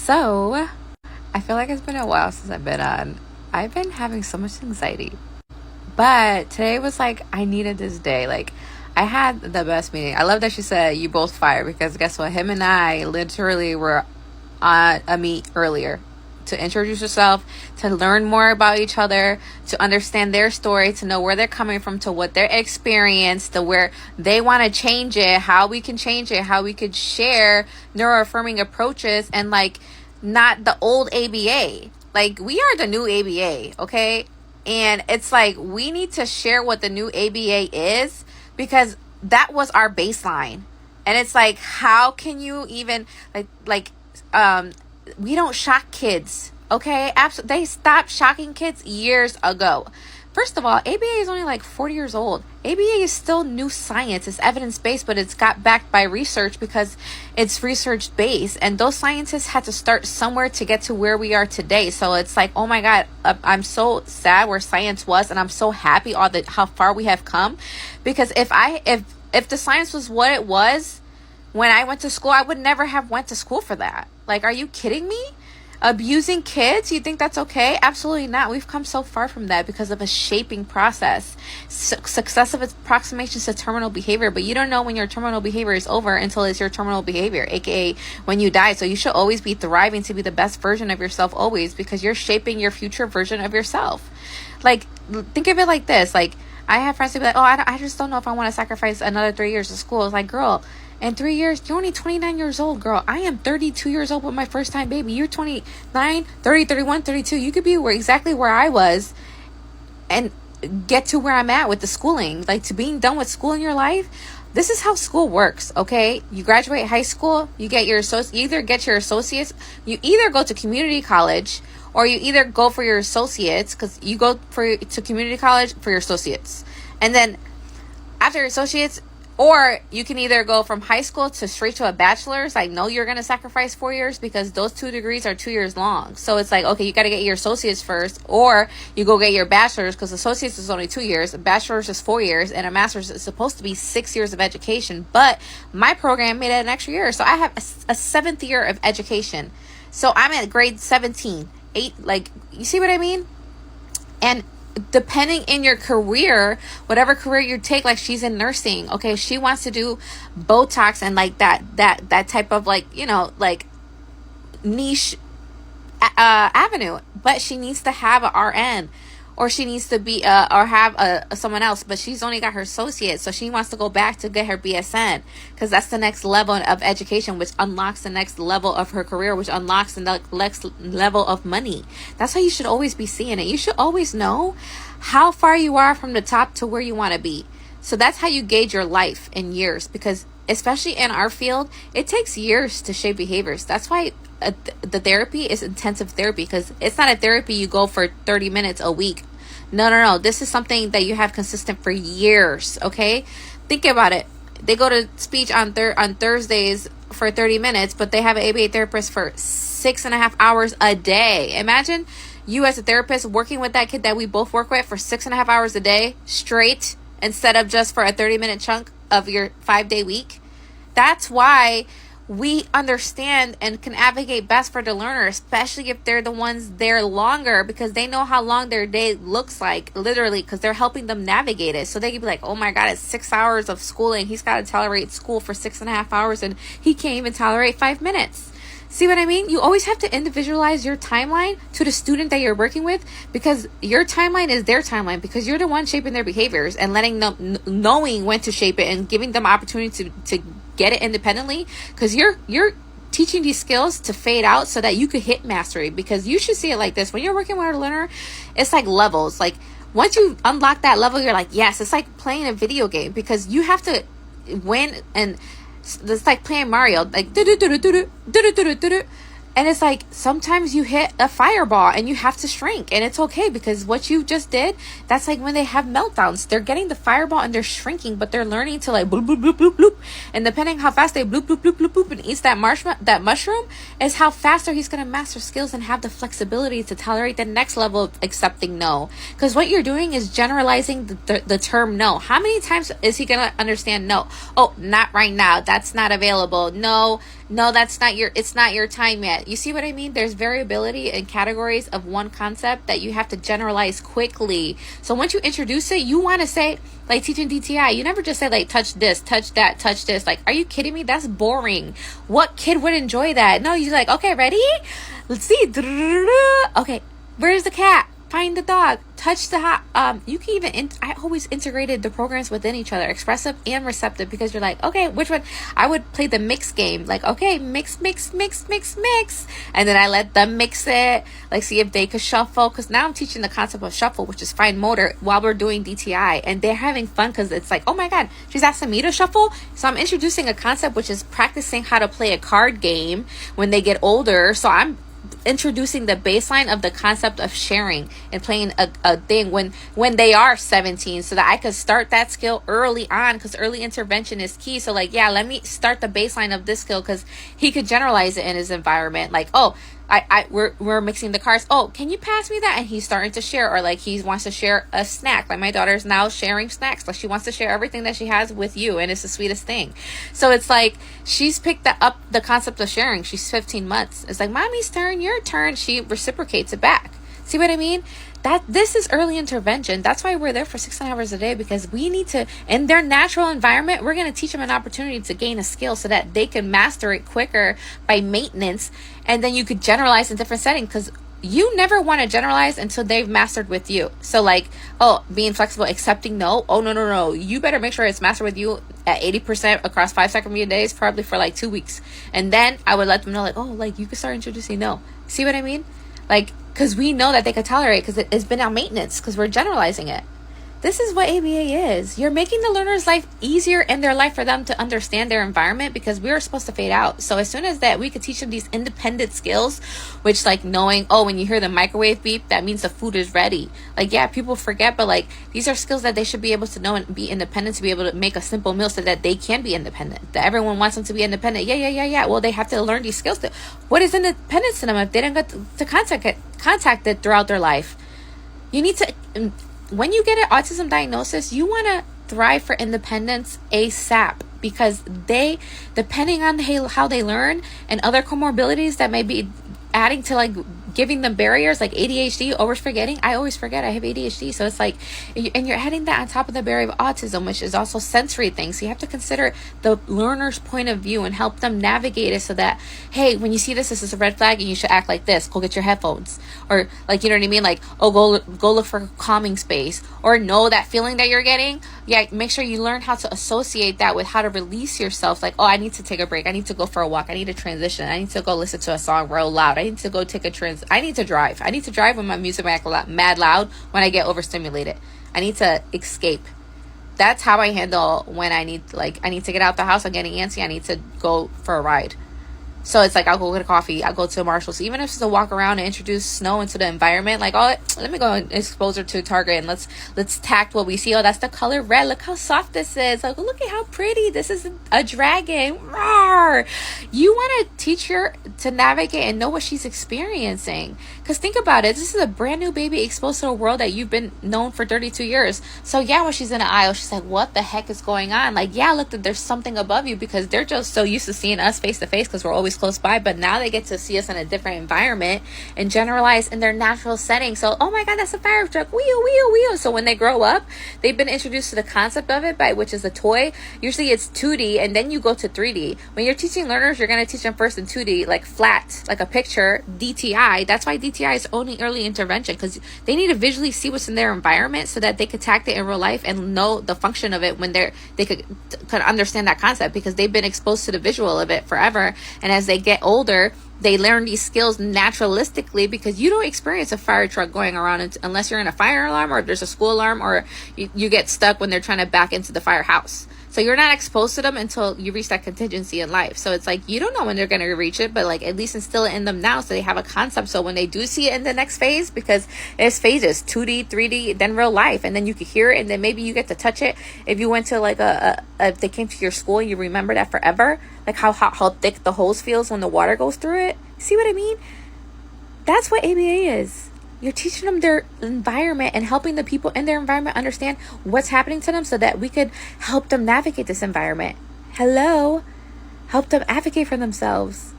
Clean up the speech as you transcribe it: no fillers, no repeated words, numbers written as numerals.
So, I feel like it's been a while since I've been on. I've been having so much anxiety. But today was like, I needed this day. Like, I had the best meeting. I love that she said you both fired because guess what? Him and I literally were on a meet earlier to introduce yourself, to learn more about each other, to understand their story, to know where they're coming from, to what their experience, to where they want to change it, how we can change it, how we could share neuroaffirming approaches and like not the old ABA. Like we are the new ABA, okay? And it's like we need to share what the new ABA is because that was our baseline. And it's like, how can you even we don't shock kids, okay? They stopped shocking kids years ago. First of all, ABA is only like 40 years old. ABA is still new science. It's evidence-based, but it's got backed by research because it's research-based. And those scientists had to start somewhere to get to where we are today. So it's like, oh my God, I'm so sad where science was, and I'm so happy how far we have come. Because if the science was what it was when I went to school, I would never have went to school for that. Like, are you kidding me? Abusing kids? You think that's okay? Absolutely not. We've come so far from that because of a shaping process. Successive approximations to terminal behavior, but you don't know when your terminal behavior is over until it's your terminal behavior, aka when you die. So you should always be thriving to be the best version of yourself always because you're shaping your future version of yourself. Like, think of it like this. Like, I have friends who be like, oh, I just don't know if I want to sacrifice another 3 years of school. It's like, girl, in 3 years, you're only 29 years old, girl. I am 32 years old with my first time baby. You're 29, 30, 31, 32. You could be exactly where I was and get to where I'm at with the schooling. Like, to being done with school in your life. This is how school works, okay? You graduate high school, you either get your associates, you either go to community college, or you either go for your associates, because you go to community college for your associates. And then after your associates, or you can either go from high school to straight to a bachelor's. Like, no, you're going to sacrifice 4 years because those 2 degrees are 2 years long. So it's like, okay, you got to get your associates first, or you go get your bachelor's because associates is only 2 years, a bachelor's is 4 years, and a master's is supposed to be 6 years of education. But my program made it an extra year. So I have a 7th year of education. So I'm at grade 17, 8, like, you see what I mean? And depending in your career, whatever career you take, like she's in nursing, okay, she wants to do Botox and like that type of like, you know, like niche avenue, but she needs to have a RN, or she needs to be or have someone else, but she's only got her associate, so she wants to go back to get her BSN because that's the next level of education, which unlocks the next level of her career, which unlocks the next level of money. That's how you should always be seeing it. You should always know how far you are from the top to where you want to be. So that's how you gauge your life in years, because especially in our field, it takes years to shape behaviors. That's why the therapy is intensive therapy, because it's not a therapy you go for 30 minutes a week. No. This is something that you have consistent for years, okay? Think about it. They go to speech on Thursdays for 30 minutes, but they have an ABA therapist for 6.5 hours a day. Imagine you as a therapist working with that kid that we both work with for 6.5 hours a day straight, instead of just for a 30-minute chunk of your 5-day week. That's why we understand and can advocate best for the learner, especially if they're the ones there longer, because they know how long their day looks like, literally, because they're helping them navigate it. So they can be like, oh my God, it's 6 hours of schooling. He's got to tolerate school for 6.5 hours and he can't even tolerate 5 minutes. See what I mean? You always have to individualize your timeline to the student that you're working with, because your timeline is their timeline, because you're the one shaping their behaviors and letting them knowing when to shape it and giving them opportunity to get it independently, because you're teaching these skills to fade out so that you could hit mastery. Because you should see it like this: when you're working with a learner, it's like levels. Like once you unlock that level, you're like, yes, it's like playing a video game, because you have to win. And it's like playing Mario, like do do do do do do do do do. And it's like sometimes you hit a fireball and you have to shrink, and it's okay, because what you just did, that's like when they have meltdowns. They're getting the fireball and they're shrinking, but they're learning to like bloop bloop bloop bloop bloop. And depending how fast they bloop bloop bloop bloop bloop and eats that mushroom is how faster he's gonna master skills and have the flexibility to tolerate the next level of accepting no. Because what you're doing is generalizing the term no. How many times is he gonna understand no? Oh, not right now. That's not available. No. No, it's not your time yet. You see what I mean? There's variability in categories of one concept that you have to generalize quickly. So once you introduce it, you want to say, like teaching DTI, you never just say like touch this, touch that, touch this. Like, are you kidding me? That's boring. What kid would enjoy that? No, you're like, okay, ready? Let's see. Okay, where's the cat? Find the dog. Touch the hot. You can even. I always integrated the programs within each other, expressive and receptive, because you're like, okay, which one? I would play the mix game, like, okay, mix, mix, mix, mix, mix, and then I let them mix it, like see if they could shuffle. Because now I'm teaching the concept of shuffle, which is fine motor, while we're doing DTI, and they're having fun because it's like, oh my god, she's asking me to shuffle. So I'm introducing a concept which is practicing how to play a card game when they get older. So I'm introducing the baseline of the concept of sharing and playing a thing when they are 17, so that I could start that skill early on, because early intervention is key. So like, yeah, let me start the baseline of this skill, because he could generalize it in his environment. Like, oh, we're mixing the cards. Oh, can you pass me that? And he's starting to share, or like he wants to share a snack. Like my daughter's now sharing snacks. Like she wants to share everything that she has with you, and it's the sweetest thing. So it's like she's picked up the concept of sharing. She's 15 months. It's like, mommy's turn, your turn. She reciprocates it back. See what I mean? This is early intervention. That's why we're there for 16 hours a day, because we need to, in their natural environment, we're going to teach them an opportunity to gain a skill so that they can master it quicker by maintenance. And then you could generalize in different settings, because you never want to generalize until they've mastered with you. So like, oh, being flexible, accepting no. Oh, no. You better make sure it's mastered with you at 80% across 5-second media days, probably for like 2 weeks. And then I would let them know, like, oh, like you can start introducing no. See what I mean? Like, because we know that they could tolerate, because it's been on maintenance, because we're generalizing it. This is what ABA is. You're making the learner's life easier in their life for them to understand their environment, because we are supposed to fade out. So as soon as that, we could teach them these independent skills, which like knowing, oh, when you hear the microwave beep, that means the food is ready. Like, yeah, people forget, but like these are skills that they should be able to know and be independent, to be able to make a simple meal so that they can be independent. That everyone wants them to be independent. Yeah. Well, they have to learn these skills. What is independence to them if they didn't get to contact it throughout their life? You need to... When you get an autism diagnosis, you want to thrive for independence ASAP, because they, depending on how they learn and other comorbidities that may be adding to like giving them barriers, like ADHD, always forgetting. I always forget I have ADHD. So it's like, and you're adding that on top of the barrier of autism, which is also sensory things. So you have to consider the learner's point of view and help them navigate it, so that, hey, when you see this is a red flag and you should act like this. Go get your headphones. Or like, you know what I mean? Like, oh, go look for a calming space. Or know that feeling that you're getting. Yeah, make sure you learn how to associate that with how to release yourself. Like, oh, I need to take a break. I need to go for a walk. I need to transition. I need to go listen to a song real loud. I need to go take a I need to drive. I need to drive when my music mad loud, when I get overstimulated. I need to escape. That's how I handle when I need to get out the house. I'm getting antsy. I need to go for a ride. So it's like, I'll go get a coffee. I'll go to Marshall's. Even if it's a walk around and introduce snow into the environment, like, oh, let me go and expose her to Target, and let's tact what we see. Oh, that's the color red. Look how soft this is. Like, look at how pretty. This is a dragon. Rawr. You want to teach her to navigate and know what she's experiencing. Because think about it. This is a brand new baby exposed to a world that you've been known for 32 years. So yeah, when she's in an aisle, she's like, what the heck is going on? Like, yeah, look, there's something above you, because they're just so used to seeing us face to face, because we're always close by. But now they get to see us in a different environment and generalize in their natural setting. So, oh my god, that's a fire truck. Wheel. So when they grow up, they've been introduced to the concept of it, which is a toy. Usually it's 2D, and then you go to 3D. When you're teaching learners, you're going to teach them first in 2D, like flat, like a picture, DTI. That's why DTI is only early intervention, because they need to visually see what's in their environment, so that they could tact it in real life and know the function of it when they could understand that concept, because they've been exposed to the visual of it forever. And as they get older, they learn these skills naturalistically, because you don't experience a fire truck going around unless you're in a fire alarm, or if there's a school alarm, or you get stuck when they're trying to back into the firehouse. So you're not exposed to them until you reach that contingency in life. So it's like, you don't know when they're going to reach it, but like at least instill it in them now, so they have a concept. So when they do see it in the next phase, because there's phases, 2D, 3D, then real life, and then you could hear it, and then maybe you get to touch it. If you went to like if they came to your school and you remember that forever, like how thick the hose feels when the water goes through it. See what I mean? That's what ABA is. You're teaching them their environment and helping the people in their environment understand what's happening to them, so that we could help them navigate this environment. Hello? help them advocate for themselves.